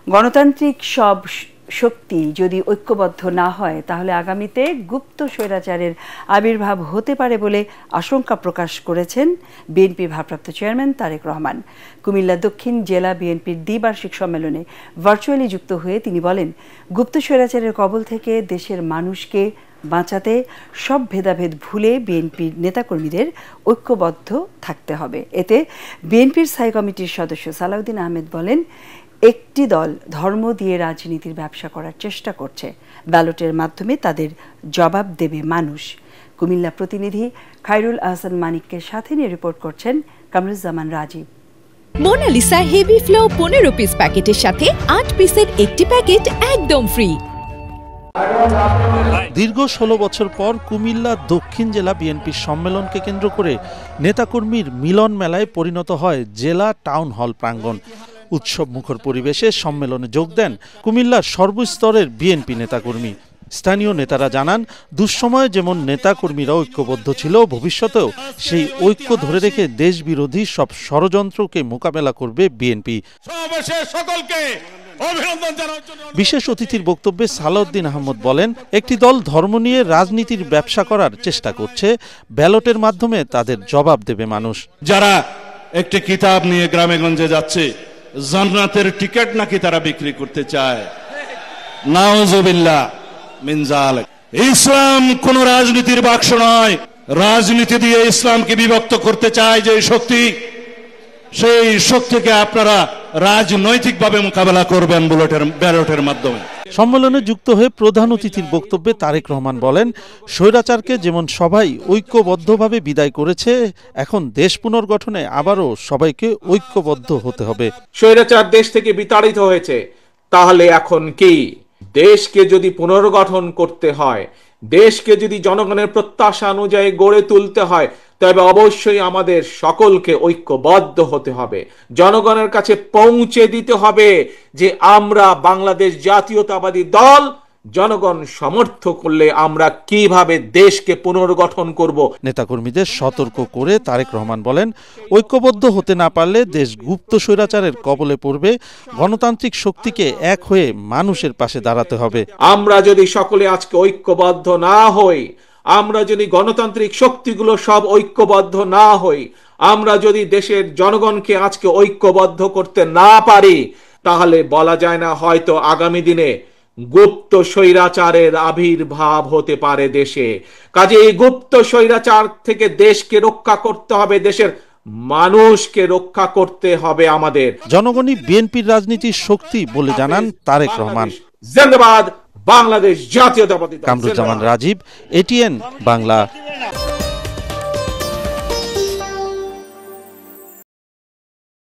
গণতান্ত্রিক সব শক্তি যদি ঐক্যবদ্ধ না হয় তাহলে আগামীতে গুপ্ত স্বৈরাচারের আবির্ভাব হতে পারে বলে আশঙ্কা প্রকাশ করেছেন বিএনপি ভারপ্রাপ্ত চেয়ারম্যান তারেক রহমান। কুমিল্লা দক্ষিণ জেলা বিএনপির দ্বিবার্ষিক সম্মেলনে ভার্চুয়ালি যুক্ত হয়ে তিনি বলেন, গুপ্ত স্বৈরাচারের কবল থেকে দেশের মানুষকে বাঁচাতে সব ভেদাভেদ ভুলে বিএনপির নেতাকর্মীদের ঐক্যবদ্ধ থাকতে হবে। এতে বিএনপির স্থায়ী কমিটির সদস্য সালাউদ্দিন আহমেদ বলেন, একটি দল ধর্ম দিয়ে রাজনীতির ব্যবসা করার চেষ্টা করছে, ব্যালটের মাধ্যমে তাদের জবাব দেবে মানুষ। কুমিল্লা প্রতিনিধি খায়রুল আহসান মানিককে সাথে নিয়ে রিপোর্ট করছেন Kamruzzaman Rajib. Monalisa heavy flow 15 piece প্যাকেটের সাথে 8 পিসের একটি প্যাকেট একদম ফ্রি। দীর্ঘ 16 বছর পর কুমিল্লা দক্ষিণ জেলা বিএনপির সম্মেলনকে কেন্দ্র করে নেতাকর্মীর মিলন মেলায় পরিণত হয় জেলা টাউন হল প্রাঙ্গণ। উৎসব মুখর পরিবেশে সম্মেলনে যোগ দেন কুমিল্লার সর্বস্তরের বিএনপি নেতাকর্মী। স্থানীয় নেতারা জানান, দুঃসময়ে যেমন নেতাকর্মীরা ঐক্যবদ্ধ ছিল, ভবিষ্যতেও সেই ঐক্য ধরে রেখে দেশবিরোধী সব ষড়যন্ত্রকে মোকাবেলা করবে বিএনপি। বিশেষ অতিথির বক্তব্যে সালাউদ্দিন আহমেদ বলেন, একটি দল ধর্ম নিয়ে রাজনীতির ব্যবসা করার চেষ্টা করছে, ব্যালটের মাধ্যমে তাদের জবাব দেবে মানুষ। যারা একটি কিতাব নিয়ে গ্রামে গঞ্জে যাচ্ছে, জান্নাতের টিকিট নাকি তারা বিক্রি করতে চায়, নাউজুবিল্লাহ মিন যালিক। ইসলাম কোন রাজনীতির বাক্স নয়। রাজনীতি দিয়ে ইসলামকে বিভক্ত করতে চায় যে শক্তি, সেই শক্তিকে আপনারা রাজনৈতিকভাবে মোকাবেলা করবেন ব্যালটের মাধ্যমে। সম্মেলনে যুক্ত হয়ে প্রধান অতিথির বক্তব্যে তারেক রহমান বলেন, স্বৈরাচারকে যেমন সবাই ঐক্যবদ্ধভাবে বিদায় করেছে, এখন দেশ পুনর্গঠনে আবারও সবাইকে ঐক্যবদ্ধ হতে হবে। স্বৈরাচার দেশ থেকে বিতাড়িত হয়েছে, তাহলে এখন কি? দেশকে যদি পুনর্গঠন করতে হয়, দেশকে যদি জনগণের প্রত্যাশা অনুযায়ী গড়ে তুলতে হয়, তবে অবশ্যই আমাদের সকলকে ঐক্যবদ্ধ হতে হবে। জনগণের কাছে পৌঁছে দিতে হবে যে আমরা বাংলাদেশ জাতীয়তাবাদী দল, জনগণ সমর্থ করলে আমরা কিভাবে দেশকে পুনর্গঠন করব। নেতাকর্মীদের সতর্ক করে তারেক রহমান বলেন, ঐক্যবদ্ধ হতে না পারলে দেশ গুপ্ত স্বৈরাচারের কবলে পড়বে। গণতান্ত্রিক শক্তিকে এক হয়ে মানুষের পাশে দাঁড়াতে হবে। আমরা যদি সকলে আজকে ঐক্যবদ্ধ না হই, আমরা যদি গণতান্ত্রিক শক্তিগুলো সব ঐক্যবদ্ধ না হই, আমরা যদি দেশের জনগণকে আজকে ঐক্যবদ্ধ করতে না পারি, তাহলে বলা যায় না, হয়তো আগামী দিনে গুপ্ত স্বৈরাচারের আবির্ভাব হতে পারে দেশে। কাজে এই গুপ্ত স্বৈরাচার থেকে দেশকে রক্ষা করতে হবে, দেশের মানুষকে রক্ষা করতে হবে আমাদের। জনগণই বিএনপির রাজনীতির শক্তি বলে জানান তারেক রহমান। জিন্দাবাদ বাংলাদেশ জাতীয়তাবাদী দল। কামরুজ্জামান রাজীব, এটিএন বাংলা।